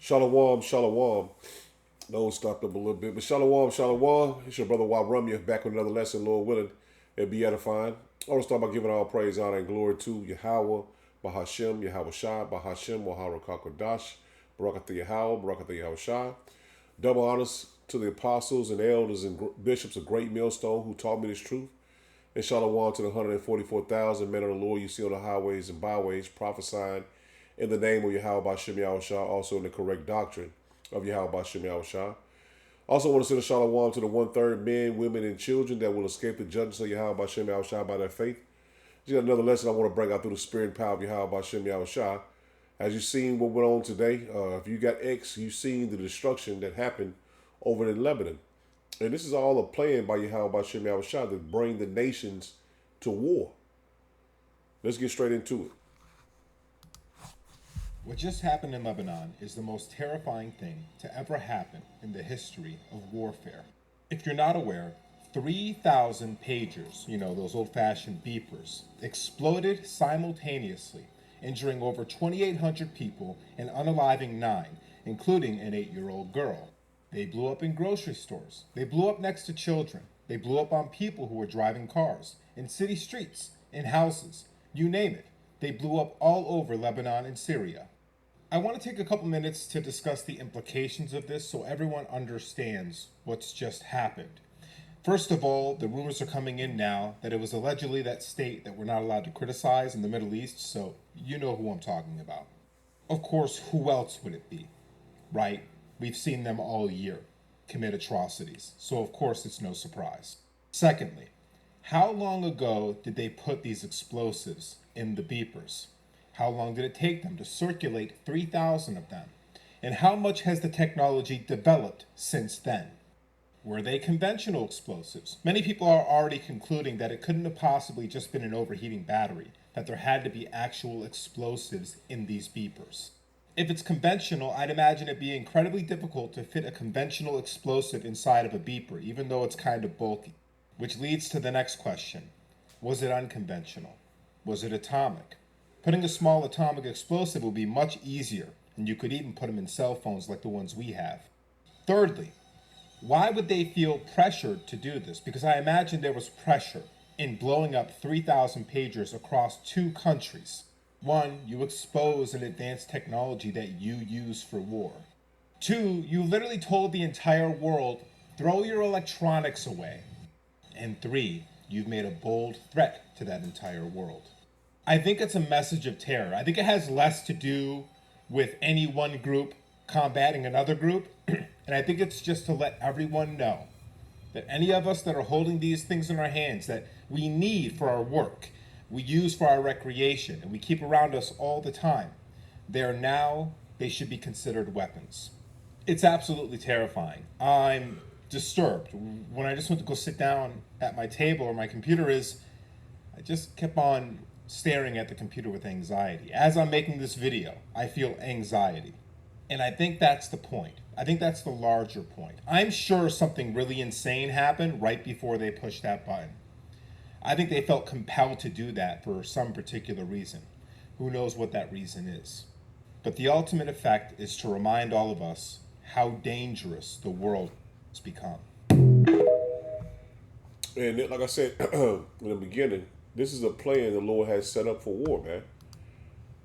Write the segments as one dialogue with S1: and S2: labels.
S1: Shalom, shalom. Those stopped up a little bit, but shalom, shalom. It's your brother Warumya back with another lesson, Lord willing. It'll be edifying. I want to start by giving all praise, honor, and glory to Yahweh, Bahashem, Yahweh Shai, Bahashem, Wahara Kakodash, Barakatha Yahweh, Barakatha Yahweh Shai. Double honors to the apostles and elders and bishops of Great Millstone who taught me this truth. And shalom to the 144,000 men of the Lord you see on the highways and byways prophesying in the name of Yahweh Bashem Yahweh Shah, also in the correct doctrine of Yahweh Bashem Yahweh Shah. Also want to send a shalom to the one-third men, women, and children that will escape the judgments of Yahweh Bashem Yahweh Shah by their faith. Just got another lesson I want to bring out through the spirit and power of Yahweh Bashem Yahweh Shah. As you've seen what went on today, if you got X, you've seen the destruction that happened over in Lebanon. And this is all a plan by Yahweh Bashem Yahweh Shah to bring the nations to war. Let's get straight into it.
S2: What just happened in Lebanon is the most terrifying thing to ever happen in the history of warfare. If you're not aware, 3,000 pagers, those old-fashioned beepers, exploded simultaneously, injuring over 2,800 people and unaliving 9, including an 8-year-old girl. They blew up in grocery stores. They blew up next to children. They blew up on people who were driving cars, in city streets, in houses, you name it. They blew up all over Lebanon and Syria. I want to take a couple minutes to discuss the implications of this so everyone understands what's just happened. First of all, the rumors are coming in now that it was allegedly that state that we're not allowed to criticize in the Middle East, so you know who I'm talking about. Of course, who else would it be, right? We've seen them all year commit atrocities, so of course it's no surprise. Secondly, how long ago did they put these explosives in the beepers? How long did it take them to circulate 3,000 of them? And how much has the technology developed since then? Were they conventional explosives? Many people are already concluding that it couldn't have possibly just been an overheating battery, that there had to be actual explosives in these beepers. If it's conventional, I'd imagine it be incredibly difficult to fit a conventional explosive inside of a beeper, even though it's kind of bulky. Which leads to the next question. Was it unconventional? Was it atomic? Putting a small atomic explosive would be much easier, and you could even put them in cell phones like the ones we have. Thirdly, why would they feel pressured to do this? Because I imagine there was pressure in blowing up 3,000 pagers across 2 countries. 1, you expose an advanced technology that you use for war. 2, you literally told the entire world, throw your electronics away. And 3, you've made a bold threat to that entire world. I think it's a message of terror. I think it has less to do with any one group combating another group. And I think it's just to let everyone know that any of us that are holding these things in our hands that we need for our work, we use for our recreation, and we keep around us all the time, they should be considered weapons. It's absolutely terrifying. I'm disturbed. When I just went to go sit down at my table where my computer is, I just kept on staring at the computer with anxiety. As I'm making this video, I feel anxiety. And I think that's the point. I think that's the larger point. I'm sure something really insane happened right before they pushed that button. I think they felt compelled to do that for some particular reason. Who knows what that reason is? But the ultimate effect is to remind all of us how dangerous the world has become.
S1: And like I said in the beginning, this is a plan the Lord has set up for war, man.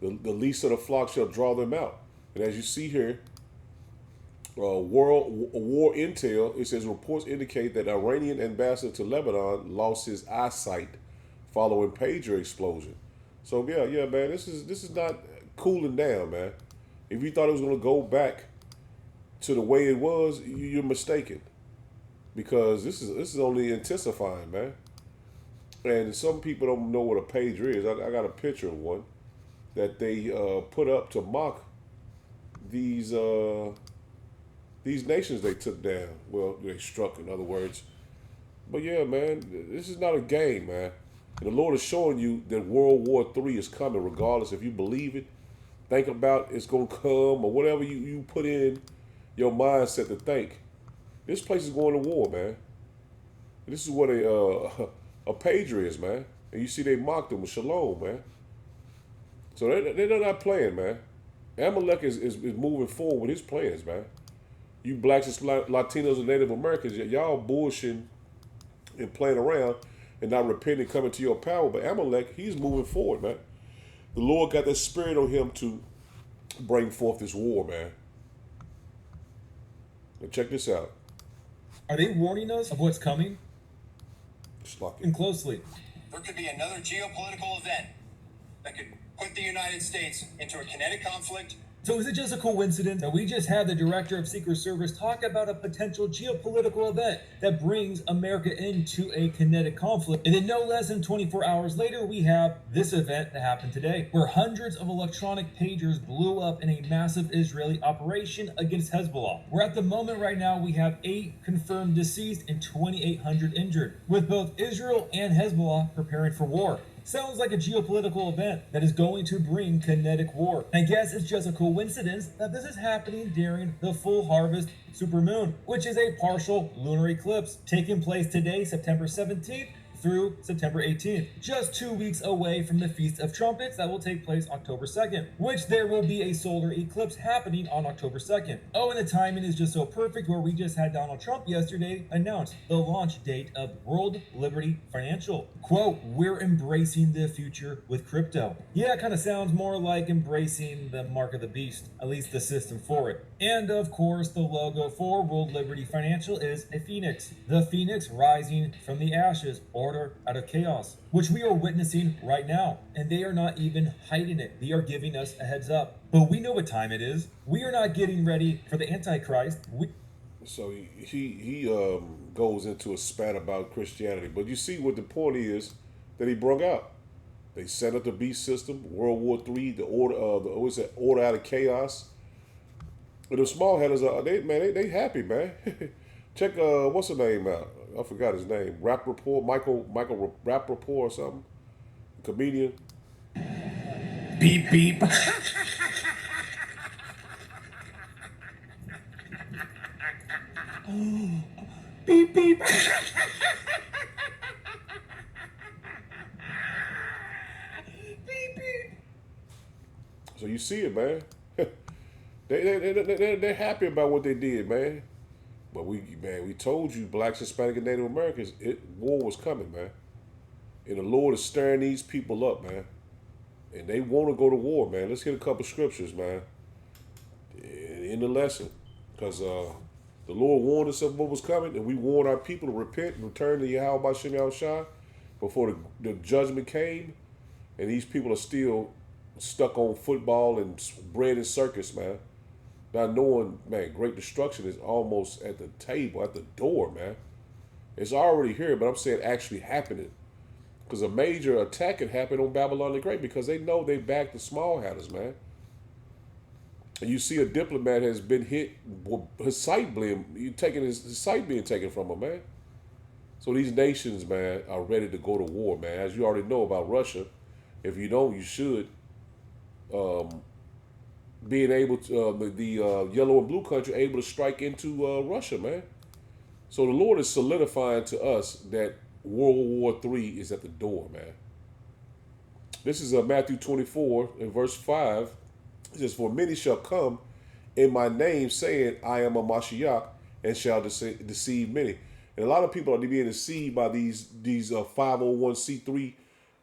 S1: The least of the flock shall draw them out. And as you see here, war intel, it says reports indicate that Iranian ambassador to Lebanon lost his eyesight following pager explosion. So yeah, man, this is not cooling down, man. If you thought it was going to go back to the way it was, you're mistaken, because this is only intensifying, man. And some people don't know what a pager is. I got a picture of one that they put up to mock these nations they took down. Well, they struck, in other words. But yeah, man, this is not a game, man. And the Lord is showing you that World War III is coming, regardless if you believe it, think about it's going to come, or whatever you put in your mindset to think. This place is going to war, man. This is what a pager is, man. And you see they mocked them with shalom, man. So they're not playing, man. Amalek is moving forward with his plans, man. You blacks and Latinos and Native Americans, y'all bullshitting and playing around and not repenting, coming to your power. But Amalek, he's moving forward, man. The Lord got that spirit on him to bring forth this war, man. Now check this out.
S3: Are they warning us of what's coming?
S1: Just like
S3: Listen closely.
S4: There could be another geopolitical event that could put the United States into a kinetic conflict.
S3: So is it just a coincidence that we just had the director of Secret Service talk about a potential geopolitical event that brings America into a kinetic conflict? And then no less than 24 hours later, we have this event that happened today, where hundreds of electronic pagers blew up in a massive Israeli operation against Hezbollah. Where at the moment right now, we have 8 confirmed deceased and 2,800 injured, with both Israel and Hezbollah preparing for war. Sounds like a geopolitical event that is going to bring kinetic war. I guess it's just a coincidence that this is happening during the full harvest supermoon, which is a partial lunar eclipse taking place today, September 17th through September 18th, just 2 weeks away from the Feast of Trumpets that will take place October 2nd, which there will be a solar eclipse happening on October 2nd. Oh, and the timing is just so perfect where we just had Donald Trump yesterday announce the launch date of World Liberty Financial. Quote, we're embracing the future with crypto. Yeah, it kind of sounds more like embracing the mark of the beast, at least the system for it. And of course, the logo for World Liberty Financial is a phoenix. The phoenix rising from the ashes, order out of chaos, which we are witnessing right now. And they are not even hiding it. They are giving us a heads up. But we know what time it is. We are not getting ready for the Antichrist.
S1: So he goes into a spat about Christianity, but you see what the point is that he brought out. They set up the beast system, World War III, the order out of chaos. And the small headers are they happy, man. Check what's the name out? I forgot his name. Michael Rappaport or something. Comedian.
S5: Beep beep. Beep beep. Beep beep.
S1: So you see it, man. They're happy about what they did, man. But we told you, blacks, Hispanic, and Native Americans, war was coming, man. And the Lord is stirring these people up, man. And they want to go to war, man. Let's hit a couple scriptures, man, in the lesson. Because the Lord warned us of what was coming, and we warned our people to repent and return to Yahweh Bashem Yahushua before the judgment came. And these people are still stuck on football and bread and circus, man. Not knowing, man, great destruction is almost at the table, at the door, man. It's already here, but I'm saying actually happening. Because a major attack can happen on Babylon the Great because they know they back the small hatters, man. And you see a diplomat has been hit, his sight his sight being taken from him, man. So these nations, man, are ready to go to war, man. As you already know about Russia. If you don't, you should. Being able to, the yellow and blue country able to strike into Russia, man. So the Lord is solidifying to us that World War III is at the door, man. This is Matthew 24 in verse 5. It says, for many shall come in my name, saying, I am a Mashiach, and shall deceive many. And a lot of people are being deceived by these 501c3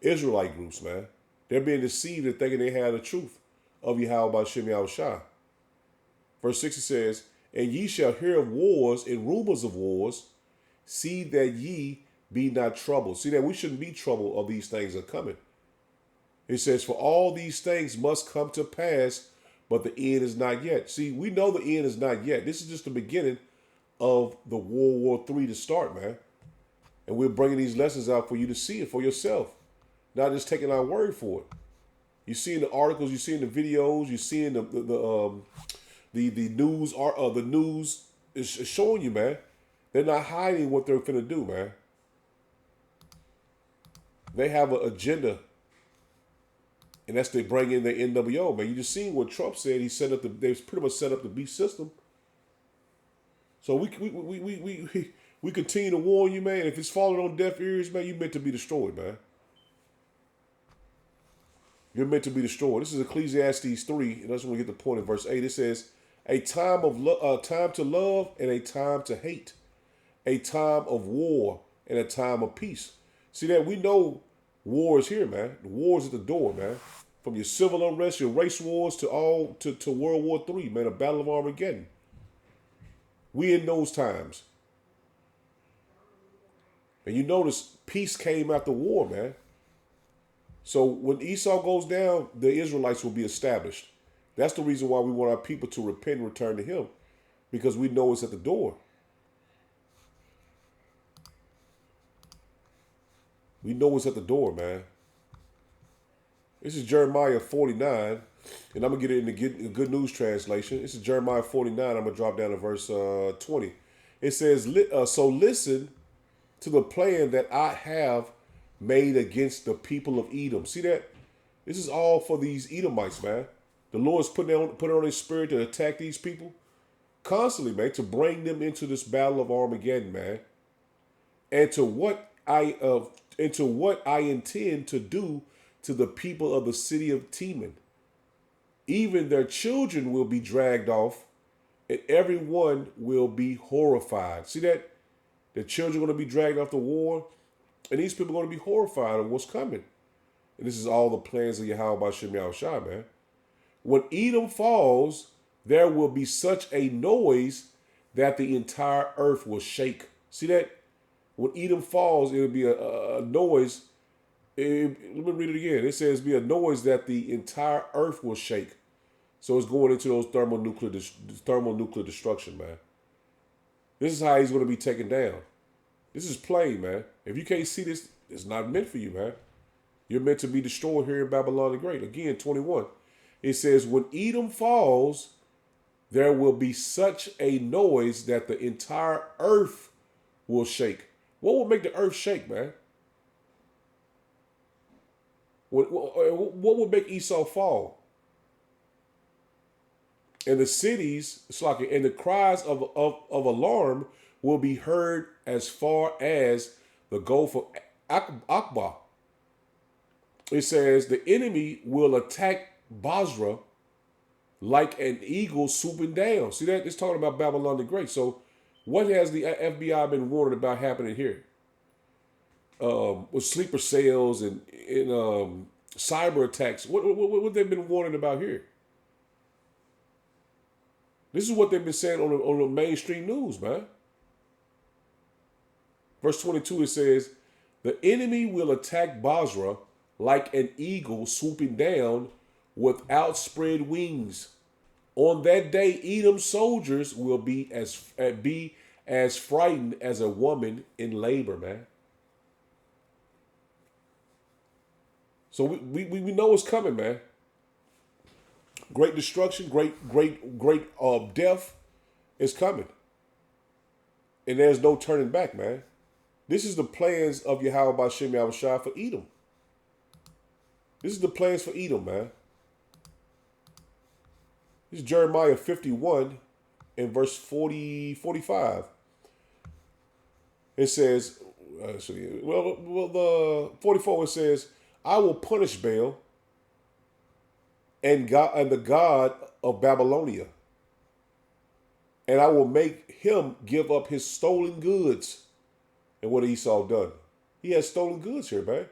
S1: Israelite groups, man. They're being deceived and thinking they have the truth of Yahweh Bashem Yahushua. Verse 60 says, and ye shall hear of wars and rumors of wars. See that ye be not troubled. See that we shouldn't be troubled of these things that are coming. It says, for all these things must come to pass, but the end is not yet. See, we know the end is not yet. This is just the beginning of the World War III to start, man. And we're bringing these lessons out for you to see it for yourself, not just taking our word for it. You see in the articles, you see in the videos, you see in the news. The news is showing you, man. They're not hiding what they're finna do, man. They have an agenda, and that's they bring in the NWO, man. You just seen what Trump said. They pretty much set up the beast system. So we continue to warn you, man. If it's falling on deaf ears, man, you meant to be destroyed, man. You're meant to be destroyed. This is Ecclesiastes 3, and I just want to get the point in verse 8. It says, a time of time to love and a time to hate, a time of war and a time of peace. See that? We know war is here, man. The war is at the door, man. From your civil unrest, your race wars to World War III, man, a battle of Armageddon. We in those times. And you notice peace came after war, man. So when Esau goes down, the Israelites will be established. That's the reason why we want our people to repent and return to him, because we know it's at the door. We know it's at the door, man. This is Jeremiah 49, and I'm going to get it in the Good News translation. This is Jeremiah 49. I'm going to drop down to verse 20. It says, so listen to the plan that I have made against the people of Edom. See that? This is all for these Edomites, man. The Lord's put it on his spirit to attack these people constantly, man, to bring them into this battle of Armageddon, man. And to what I intend to do to the people of the city of Teman. Even their children will be dragged off, and everyone will be horrified. See that? The children are going to be dragged off the war, and these people are going to be horrified of what's coming. And this is all the plans of Yahweh B'Shem Yahushua, man. When Edom falls, there will be such a noise that the entire earth will shake. See that? When Edom falls, it'll be a noise. Let me read it again. It says, be a noise that the entire earth will shake. So it's going into those thermonuclear destruction, man. This is how he's going to be taken down. This is plain, man. If you can't see this, it's not meant for you, man. You're meant to be destroyed here in Babylon the Great. Again, 21. It says, when Edom falls, there will be such a noise that the entire earth will shake. What will make the earth shake, man? What would make Esau fall? And the cities, and the cries of alarm will be heard as far as the Gulf of Aqaba. It says the enemy will attack Basra like an eagle swooping down. See that? It's talking about Babylon the Great. So what has the FBI been warning about happening here? With sleeper cells and cyber attacks. What they've been warning about here? This is what they've been saying on the mainstream news, man. Verse 22, it says, the enemy will attack Basra like an eagle swooping down with outspread wings. On that day, Edom's soldiers will be as frightened as a woman in labor, man. So we know it's coming, man. Great destruction, great death is coming. And there's no turning back, man. This is the plans of Yahweh B'Shem Yahushua for Edom. This is the plans for Edom, man. This is Jeremiah 51 and verse 45. It says, the 44, it says, I will punish Baal and the God of Babylonia, and I will make him give up his stolen goods. And what Esau done? He has stolen goods here, man.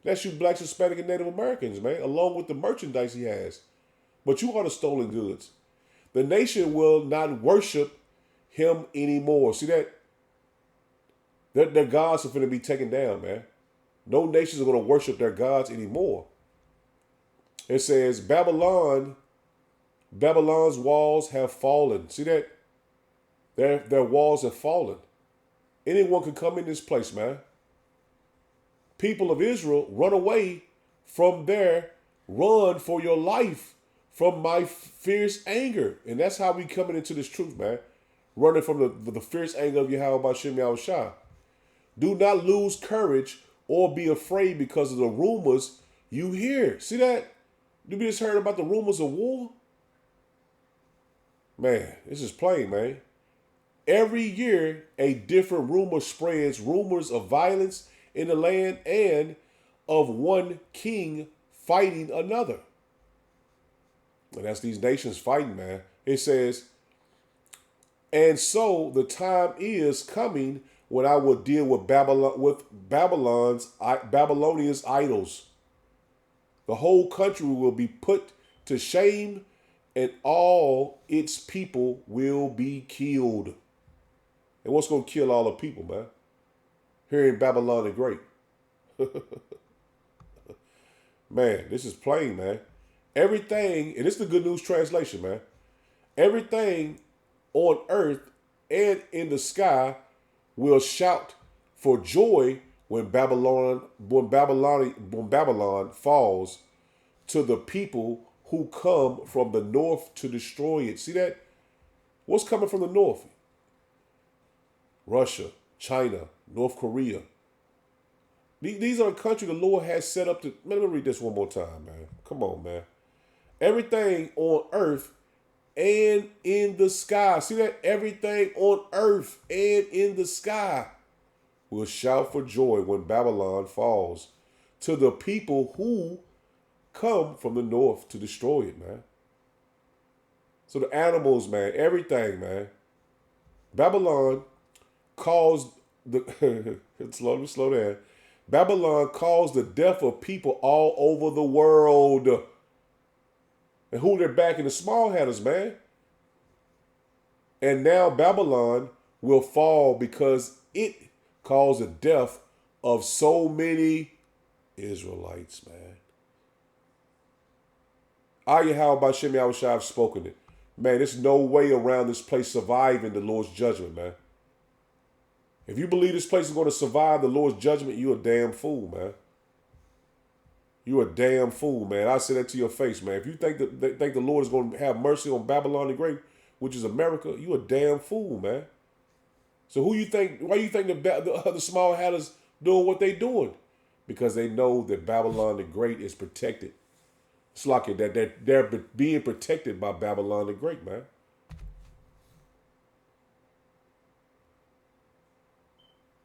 S1: That's you blacks, Hispanic, and Native Americans, man, along with the merchandise he has. But you are the stolen goods. The nation will not worship him anymore. See that? Their gods are going to be taken down, man. No nations are going to worship their gods anymore. It says, Babylon's walls have fallen. See that? Their walls have fallen. Anyone can come in this place, man. People of Israel, run away from there. Run for your life from my fierce anger. And that's how we coming into this truth, man. Running from the fierce anger of Yahweh B'Shem Yahushua. Do not lose courage or be afraid because of the rumors you hear. See that? You just heard about the rumors of war? Man, this is plain, man. Every year, a different rumor spreads, rumors of violence in the land and of one king fighting another. And that's these nations fighting, man. It says, and so the time is coming when I will deal with Babylonians idols. The whole country will be put to shame, and all its people will be killed. And what's going to kill all the people, man? Here in Babylon the Great. Man, this is plain, man. Everything, and this is the Good News Translation, man. Everything on earth and in the sky will shout for joy when Babylon falls to the people who come from the north to destroy it. See that? What's coming from the north? Russia, China, North Korea. These are the countries the Lord has set up to. Man, let me read this one more time, man. Come on, man. Everything on earth and in the sky. See that? Everything on earth and in the sky will shout for joy when Babylon falls to the people who come from the north to destroy it, man. So the animals, man, everything, man. Babylon caused the slow down. Babylon caused the death of people all over the world. And who they're backing? The small hatters, man. And now Babylon will fall because it caused the death of so many Israelites, man. Yahweh Bashem Yahushua have spoken it. Man, there's no way around this place surviving the Lord's judgment, man. If you believe this place is going to survive the Lord's judgment, you're a damn fool, man. You're a damn fool, man. I say that to your face, man. If you think the Lord is going to have mercy on Babylon the Great, which is America, you a damn fool, man. So who you think? Why you think the small hatters doing what they doing? Because they know that Babylon the Great is protected. It's like it that they're being protected by Babylon the Great, man.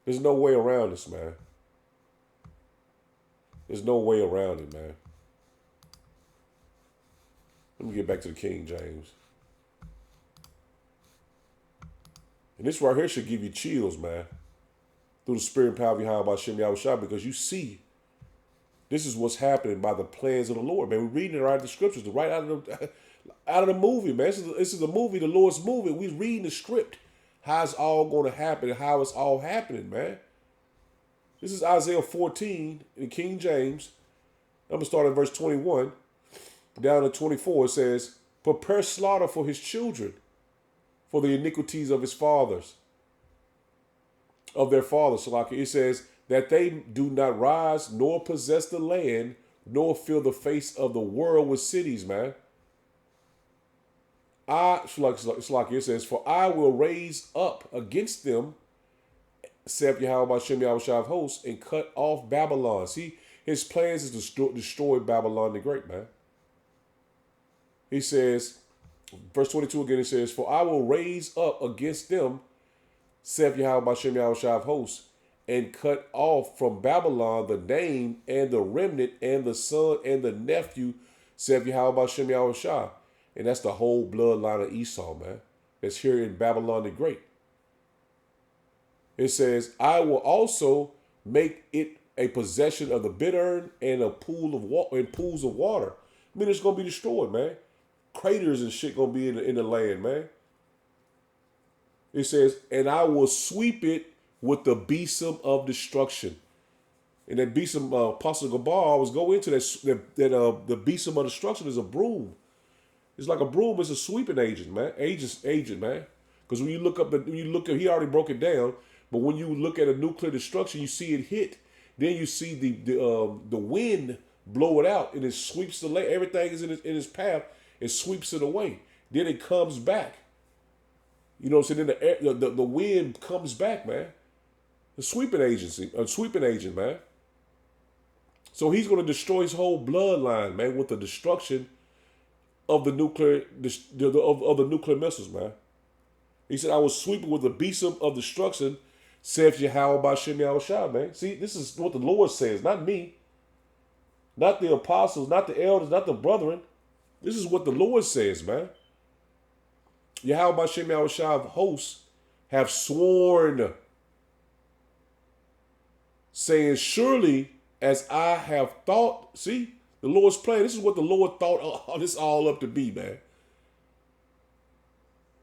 S1: There's no way around this, man. There's no way around it, man. Let me get back to the King James. And this right here should give you chills, man. Through the spirit and power of Yahweh Hashem Yahushua, because you see, this is what's happening by the plans of the Lord, man. We're reading it right out of the scriptures, right out of the movie, man. This is the movie, the Lord's movie. We're reading the script, how it's all going to happen and how it's all happening, man. This is Isaiah 14 in King James. I'm going to start at verse 21 down to 24. It says, prepare slaughter for his children, for the iniquities of his fathers, of their fathers. So like it says, that they do not rise nor possess the land, nor fill the face of the world with cities, man. It's like it says, for I will raise up against them, saith Yahweh Hashem Yahushua of hosts, and cut off Babylon. See, his plans is to destroy Babylon the Great, man. He says, verse 22 again, it says, for I will raise up against them, saith Yahweh Hashem Yahushua of hosts, and cut off from Babylon the name and the remnant and the son and the nephew, saith Yahweh Hashem Yahushua. And that's the whole bloodline of Esau, man. That's here in Babylon the Great. It says, I will also make it a possession of the bittern and a pool of water and pools of water. I mean, it's gonna be destroyed, man. Craters and shit gonna be in the land, man. It says, and I will sweep it with the besom of destruction. And that besom, Apostle Gabar always go into the besom of destruction is a broom. It's like a broom. It's a sweeping agent, man. Agent, man. Because when you look up, he already broke it down. But when you look at a nuclear destruction, you see it hit. Then you see the wind blow it out, and it sweeps the land. Everything is in its path. It sweeps it away. Then it comes back. You know what I'm saying? Then the wind comes back, man. A sweeping agent, man. So he's going to destroy his whole bloodline, man, with the destruction of the nuclear of the nuclear missiles, man. He said, I will sweep it with the besom of destruction, saith Yahweh Bashem Yahushua, man. See, this is what the Lord says, not me. not the apostles, not the elders, not the brethren. This is what the Lord says, man. Yahweh Shem Yahushua of hosts have sworn, saying, surely as I have thought. See, the Lord's plan. This is what the Lord thought all this all up to be, man.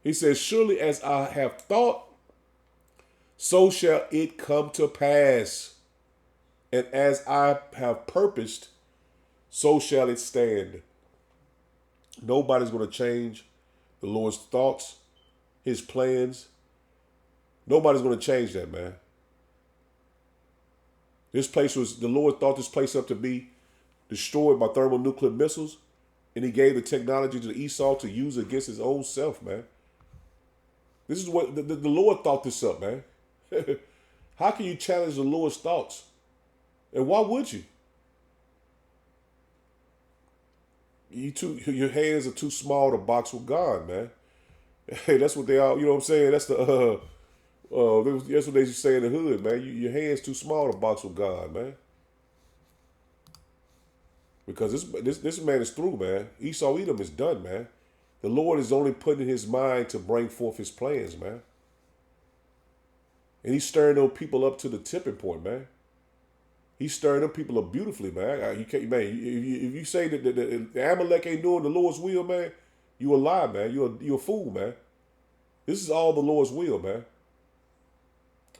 S1: He says, surely as I have thought, so shall it come to pass. And as I have purposed, so shall it stand. Nobody's going to change the Lord's thoughts, his plans. Nobody's going to change that, man. This place was, the Lord thought this place up to be destroyed by thermonuclear missiles, and he gave the technology to Esau to use against his own self, man. This is what the Lord thought this up, man. How can you challenge the Lord's thoughts? And why would you? Your hands are too small to box with God, man. Hey, that's what they are. You know what I'm saying? That's the that's what they used to say in the hood, man. Your hands too small to box with God, man. Because this man is through, man. Esau Edom is done, man. The Lord is only putting his mind to bring forth his plans, man. And he's stirring those people up to the tipping point, man. He's stirring them people up beautifully, man. You can't, man. If you say that the Amalek ain't doing the Lord's will, man, you a lie, man. You're a fool, man. This is all the Lord's will, man.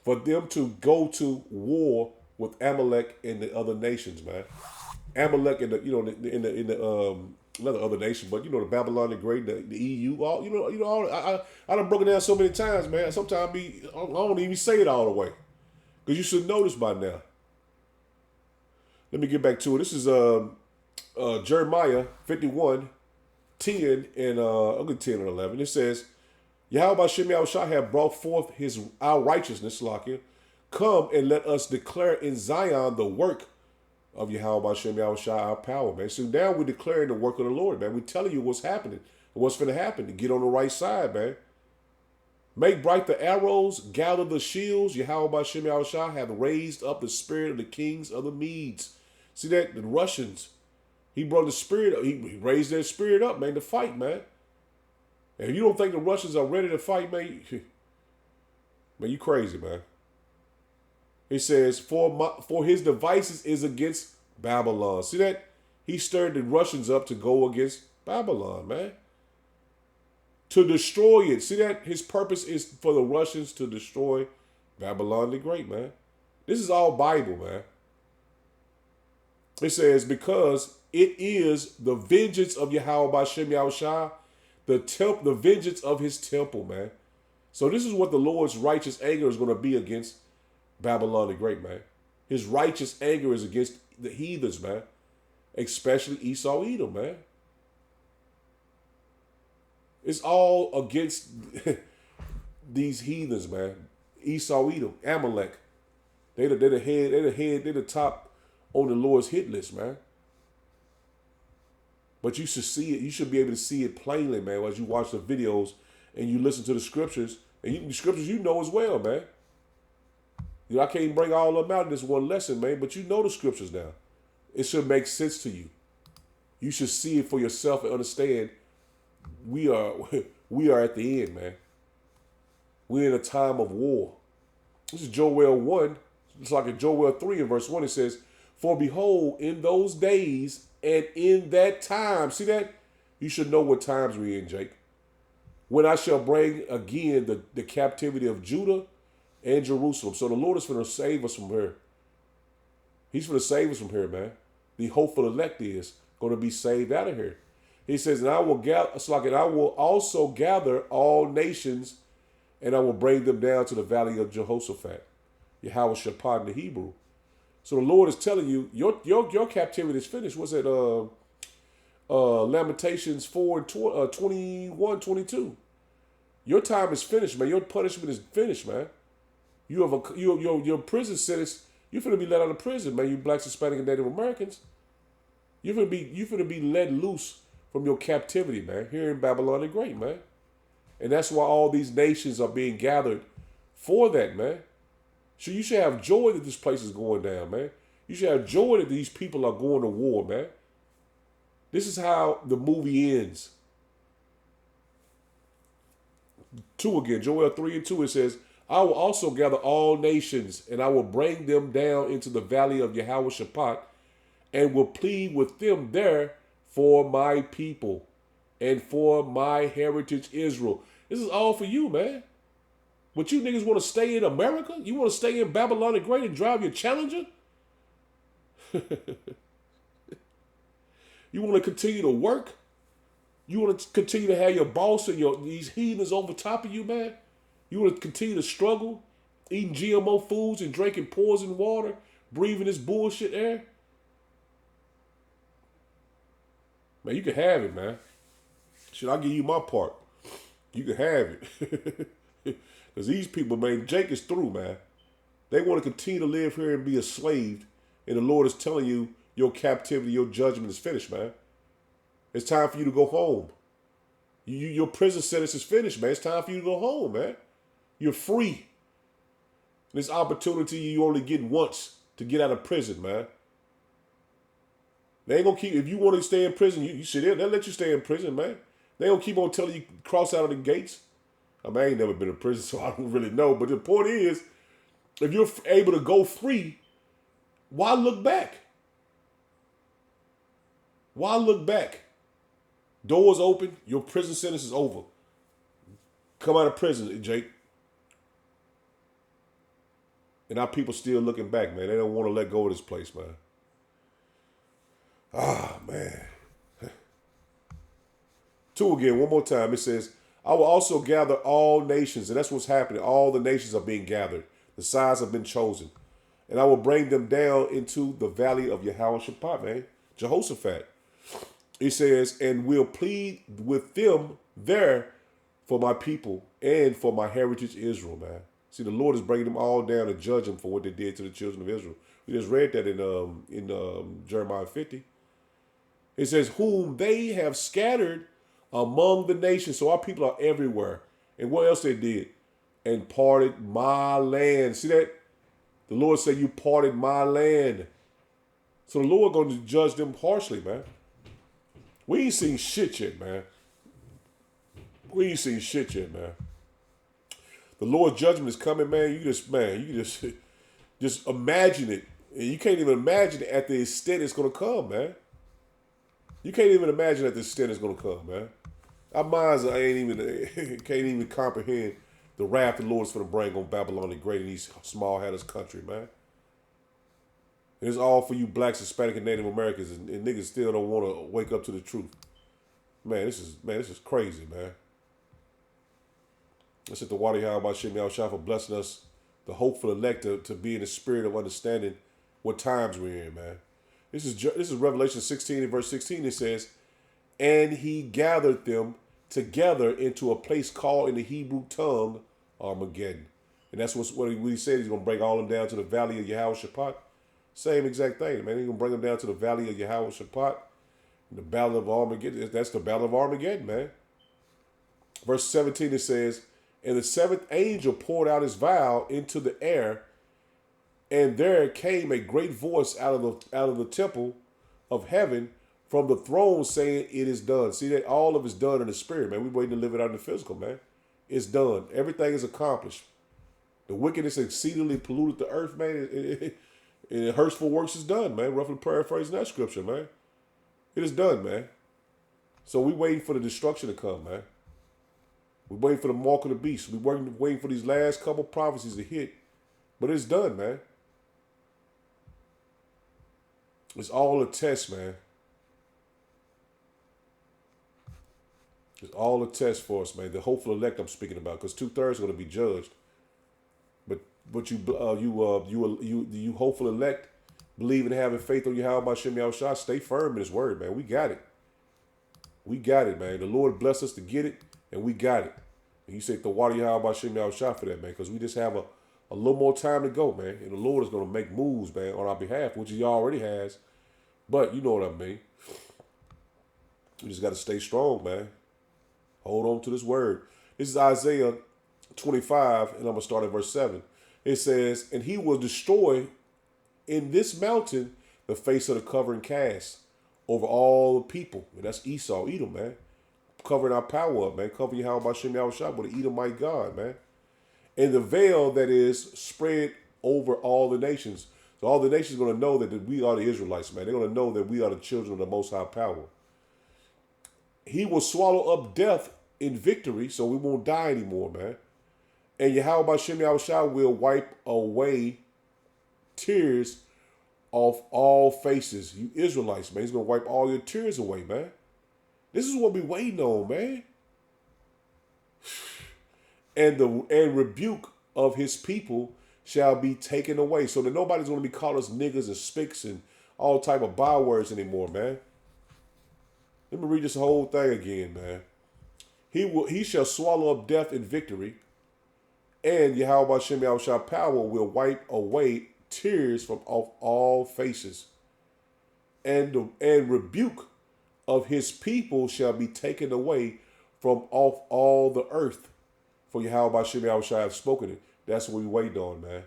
S1: For them to go to war with Amalek and the other nations, man. Amalek and not the other nation, but the Babylon the Great, the EU, all I done broken down so many times, man. Sometimes I don't even say it all the way, because you should know this by now. Let me get back to it. This is Jeremiah 51, 10 and I'll get 10 and 11. It says, Yahweh Shem Yahushua have brought forth our righteousness, Lakia. Come and let us declare in Zion the work of Yahweh Shem Yahushua, our power, man. So now we're declaring the work of the Lord, man. We're telling you what's happening, what's going to happen, to get on the right side, man. Make bright the arrows, gather the shields. Yahweh Shem Yahushua have raised up the spirit of the kings of the Medes. See that? The Russians, he brought the spirit, he raised their spirit up, man, to fight, man. And if you don't think the Russians are ready to fight, man, you crazy, man. It says, for his devices is against Babylon. See that? He stirred the Russians up to go against Babylon, man. To destroy it. See that? His purpose is for the Russians to destroy Babylon the Great, man. This is all Bible, man. It says, because it is the vengeance of Yahweh Shem Yahushua, the vengeance of his temple, man. So this is what the Lord's righteous anger is going to be against Babylon the Great, man. His righteous anger is against the heathens, man. Especially Esau Edom, man. It's all against these heathens, man. Esau Edom, Amalek. They're the top on the Lord's hit list, man. But you should see it. You should be able to see it plainly, man, as you watch the videos and you listen to the scriptures. And the scriptures you know as well, man. I can't bring all of them out in this one lesson, man, but you know the scriptures now. It should make sense to you. You should see it for yourself and understand we are at the end, man. We're in a time of war. This is Joel 1. It's like in Joel 3 in verse 1. It says, for behold, in those days and in that time, see that? You should know what times we're in, Jake. When I shall bring again the captivity of Judah and Jerusalem. So the Lord is going to save us from here. He's going to save us from here, man. The hopeful elect is going to be saved out of here. He says, and I will also gather all nations, and I will bring them down to the valley of Jehoshaphat. Yahweh Shaphat in the Hebrew. So the Lord is telling you, your captivity is finished. What's that? Lamentations 4 and 21, 22. Your time is finished, man. Your punishment is finished, man. You have your prison sentence. You're finna be let out of prison, man. You blacks, Hispanic, and Native Americans. You're finna be let loose from your captivity, man. Here in Babylon the Great, man. And that's why all these nations are being gathered for that, man. So you should have joy that this place is going down, man. You should have joy that these people are going to war, man. This is how the movie ends. 2 again, Joel 3 and 2, it says, I will also gather all nations, and I will bring them down into the valley of Jehoshaphat, and will plead with them there for my people and for my heritage Israel. This is all for you, man. But you niggas want to stay in America? You want to stay in Babylon the Great and drive your Challenger? You want to continue to work? You want to continue to have your boss and these heathens over top of you, man? You want to continue to struggle, eating GMO foods and drinking poison water, breathing this bullshit air? Man, you can have it, man. Shit, I'll give you my part. You can have it. Because these people, man, Jake is through, man. They want to continue to live here and be enslaved. And the Lord is telling you your captivity, your judgment is finished, man. It's time for you to go home. Your prison sentence is finished, man. It's time for you to go home, man. You're free. This opportunity you only get once to get out of prison, man. They ain't gonna keep, if you want to stay in prison, you sit there, they'll let you stay in prison, man. They don't keep on telling you cross out of the gates. I mean, I ain't never been in prison, so I don't really know. But the point is, if you're able to go free, why look back? Why look back? Doors open, your prison sentence is over. Come out of prison, Jake. And our people still looking back, man. They don't want to let go of this place, man. Ah, man. 2 again, one more time. It says, I will also gather all nations. And that's what's happening. All the nations are being gathered. The sides have been chosen. And I will bring them down into the valley of Jehoshaphat, man. Jehoshaphat. It says, and will plead with them there for my people and for my heritage Israel, man. See, the Lord is bringing them all down to judge them for what they did to the children of Israel. We just read that in Jeremiah 50. It says, whom they have scattered among the nations. So our people are everywhere. And what else they did? And parted my land. See that? The Lord said, you parted my land. So the Lord going to judge them harshly, man. We ain't seen shit yet, man. We ain't seen shit yet, man. The Lord's judgment is coming, man. You just imagine it. And you can't even imagine it at the extent it's going to come, man. You can't even imagine at the extent it's going to come, man. Our minds can't even comprehend the wrath the Lord is going to bring on Babylon the Great in these small-hatted country, man. And it's all for you blacks, Hispanic, and Native Americans, and niggas still don't want to wake up to the truth. Man, this is crazy, man. Let's hit the water here about Shem Yahushua for blessing us, the hopeful elect, to be in the spirit of understanding what times we're in, man. This is Revelation 16 and verse 16. It says, and he gathered them together into a place called in the Hebrew tongue Armageddon. And that's what he said. He's going to bring all them down to the valley of Jehoshaphat. Same exact thing, man. He's going to bring them down to the valley of Jehoshaphat. The battle of Armageddon. That's the battle of Armageddon, man. Verse 17, it says, and the seventh angel poured out his vial into the air, and there came a great voice out of the temple of heaven from the throne saying, it is done. See that all of it's done in the spirit, man. We're waiting to live it out in the physical, man. It's done. Everything is accomplished. The wickedness exceedingly polluted the earth, man. And hurtful works is done, man. Roughly paraphrasing that scripture, man. It is done, man. So we waiting for the destruction to come, man. We're waiting for the mark of the beast. We're waiting for these last couple prophecies to hit. But it's done, man. It's all a test, man. It's all a test for us, man. The hopeful elect I'm speaking about, because 2/3 are going to be judged. But you hopeful elect, believe in having faith on Yahweh by Shem Yahushua, stay firm in his word, man. We got it. We got it, man. The Lord blessed us to get it, and we got it. And you say the water Yahweh by Shem Yahushua for that, man, because we just have a little more time to go, man. And the Lord is going to make moves, man, on our behalf, which he already has. But you know what I mean. We just got to stay strong, man. Hold on to this word. This is Isaiah 25, and I'm going to start at verse 7. It says, and he will destroy in this mountain the face of the covering cast over all the people. And that's Esau, Edom, man. Covering our power up, man. Covering Yahweh Bashem Yahushua with the Edomite God, man. And the veil that is spread over all the nations. So all the nations are going to know that we are the Israelites, man. They're going to know that we are the children of the Most High Power. He will swallow up death in victory, so we won't die anymore, man. And Yahweh Bashem Yahushua will wipe away tears off all faces. You Israelites, man. He's going to wipe all your tears away, man. This is what we waiting on, man. And rebuke of his people shall be taken away. So that nobody's going to be calling us niggas and spicks and all type of bywords anymore, man. Let me read this whole thing again, man. He shall swallow up death in victory, and Yahweh Bashem Yahushua power will wipe away tears from off all faces. And rebuke of his people shall be taken away from off all the earth. For Yahweh Bashem Yahushua have spoken it. That's what we wait on, man.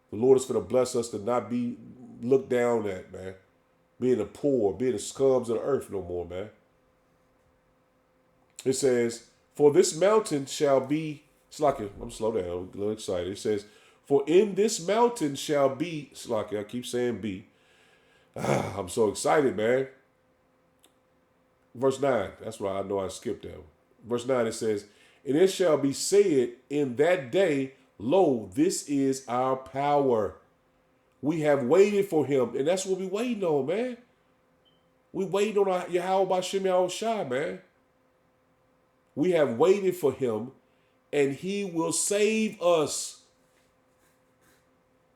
S1: The Lord is going to bless us to not be looked down at, man. Being the poor, being the scums of the earth no more, man. It says, for this mountain shall be, Slakia, I'm slow down, I'm a little excited. It says, for in this mountain shall be, Slakia, I keep saying be. I'm so excited, man. Verse 9, that's why I know I skipped that. Verse 9, it says, and it shall be said in that day, lo, this is our power. We have waited for him. And that's what we waiting on, man. We waiting on our Yahweh Bashem Yahushua, man. We have waited for him, and he will save us.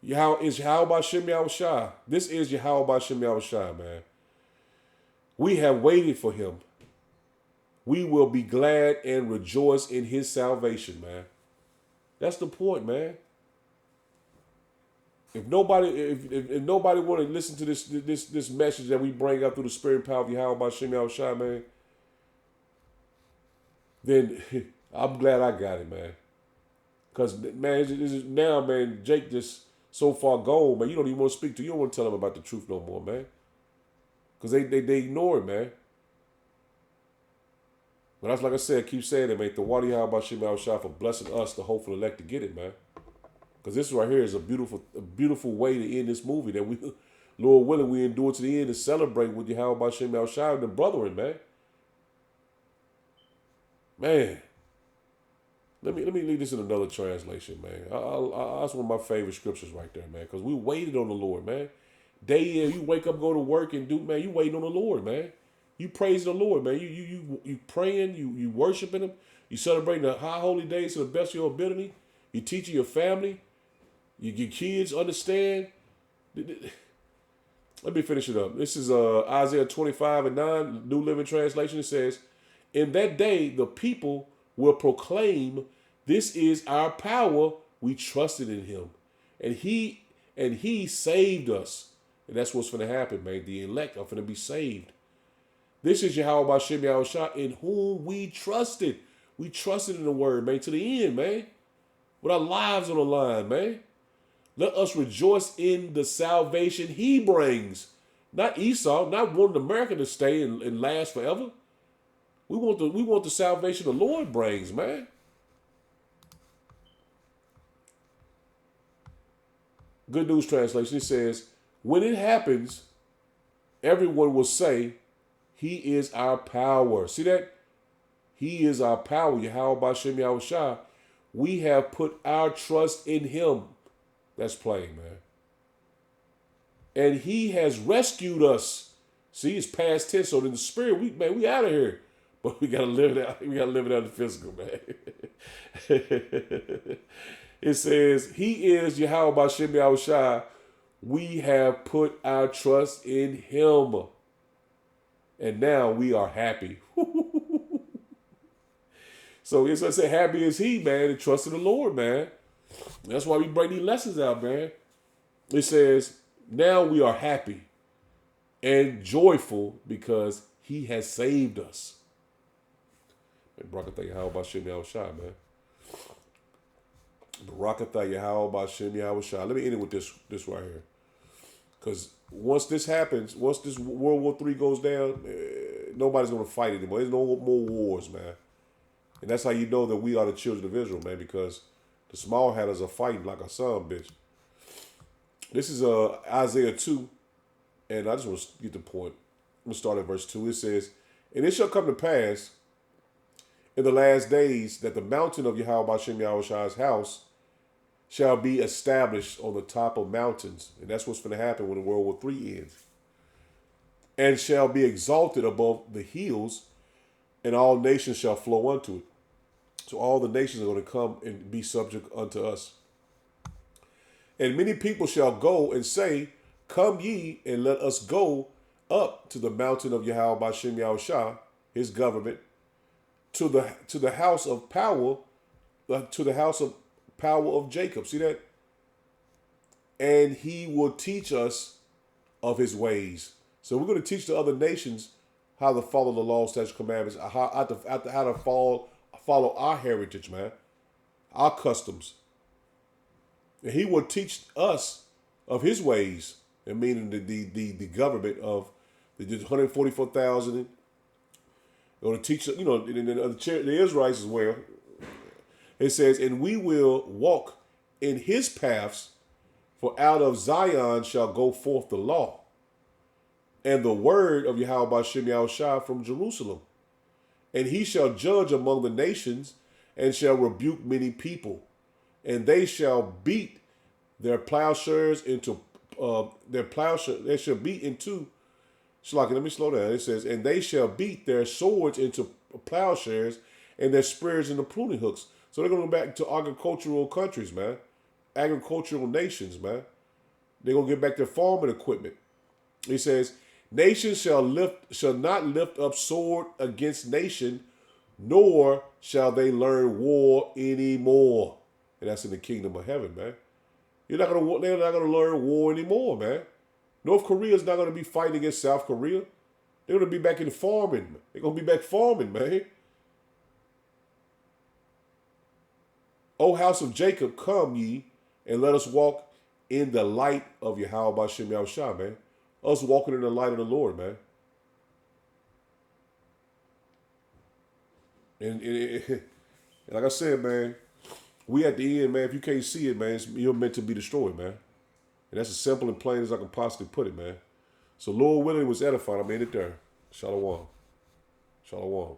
S1: Yahweh is Yahweh Bashem Yahushua. This is Yahweh Bashem Yahushua, man. We have waited for him. We will be glad and rejoice in his salvation, man. That's the point, man. If nobody want to listen to this message that we bring out through the spirit and power of Yahweh Bashem Yahushua, man, then I'm glad I got it, man. Because, man, now, man, Jake just so far gone, man. You don't even want to speak to. You don't want to tell him about the truth no more, man. Because they ignore it, man. But that's like I said, keep saying it, man. The water Yahweh Bashem Yahushua for blessing us, the hopeful elect, to get it, man. Because this right here is a beautiful way to end this movie that we, Lord willing, we endure to the end and celebrate with Yahweh Bashem Yahushua and the brethren, man. Man. Let me read this in another translation, man. That's one of my favorite scriptures right there, man. Because we waited on the Lord, man. Day in, you wake up, go to work, and do, man, you waiting on the Lord, man. You praise the Lord, man. You praying, you worshiping him. You celebrating the high holy days to the best of your ability. You teaching your family. Your kids understand. Let me finish it up. This is Isaiah 25:9, New Living Translation. It says, in that day, the people will proclaim, this is our power. We trusted in him. And he saved us. And that's what's going to happen, man. The elect are going to be saved. This is Yahweh Bashem Yahushua in whom we trusted. We trusted in the word, man, to the end, man. With our lives on the line, man. Let us rejoice in the salvation he brings. Not Esau, not wanting America to stay and last forever. We want the salvation the Lord brings, man. Good News Translation, it says, when it happens, everyone will say, he is our power. See that? He is our power. Yahweh Bashem Yahushua. We have put our trust in him. That's plain, man. And he has rescued us. See, it's past tense. So in the spirit, we out of here. But we gotta live it out. We gotta live it out in the physical, man. It says, he is Yahweh Bashem Yahushua. We have put our trust in him. And now we are happy. So it's I say, happy is he, man, and trust in the Lord, man. That's why we bring these lessons out, man. It says, now we are happy and joyful because he has saved us. Barakatah Yahweh Bashem Yahushua, man. Barakatah Yahweh Bashem Yahushua. Let me end it with this right here. Because once this happens, once this World War III goes down, nobody's going to fight anymore. There's no more wars, man. And that's how you know that we are the children of Israel, man, because the small hatters are fighting like a son, bitch. This is Isaiah 2, and I just want to get the point. I'm going to start at verse 2. It says, "And it shall come to pass in the last days that the mountain of Yahweh Bashem Yahweh's house shall be established on the top of mountains." And that's what's going to happen when World War III ends. "And shall be exalted above the hills, and all nations shall flow unto it." So all the nations are going to come and be subject unto us. "And many people shall go and say, Come ye, and let us go up to the mountain of Yahweh Bashem Yahushua, his government, to the house of power, to the house of power of Jacob." See that? "And he will teach us of his ways." So we're going to teach the other nations how to follow the law, statutes, commandments, how to follow our heritage, man, our customs. "And he will teach us of his ways," and meaning the government of the 144,000. They're going to teach, the Israelites as well. It says, "And we will walk in his paths, for out of Zion shall go forth the law, and the word of Yahweh Bashem Yahushua from Jerusalem. And he shall judge among the nations, and shall rebuke many people. And they shall beat their plowshares into they shall beat into." Shlaki, let me slow down. It says, "And they shall beat their swords into plowshares, and their spears into pruning hooks." So they're going to go back to agricultural countries, man. Agricultural nations, man. They're going to get back their farming equipment. He says, "Nation shall not lift up sword against nation, nor shall they learn war anymore." And that's in the kingdom of heaven, man. They're not going to learn war anymore, man. North Korea is not going to be fighting against South Korea. They're going to be back in farming. They're going to be back farming, man. "O house of Jacob, come ye, and let us walk in the light of Yahweh Bashem Yahushua," man. Us walking in the light of the Lord, man. And like I said, man, we at the end, man. If you can't see it, man, you're meant to be destroyed, man. And that's as simple and plain as I can possibly put it, man. So Lord willing, was edified. I'm in it there. Shalom. Shalom.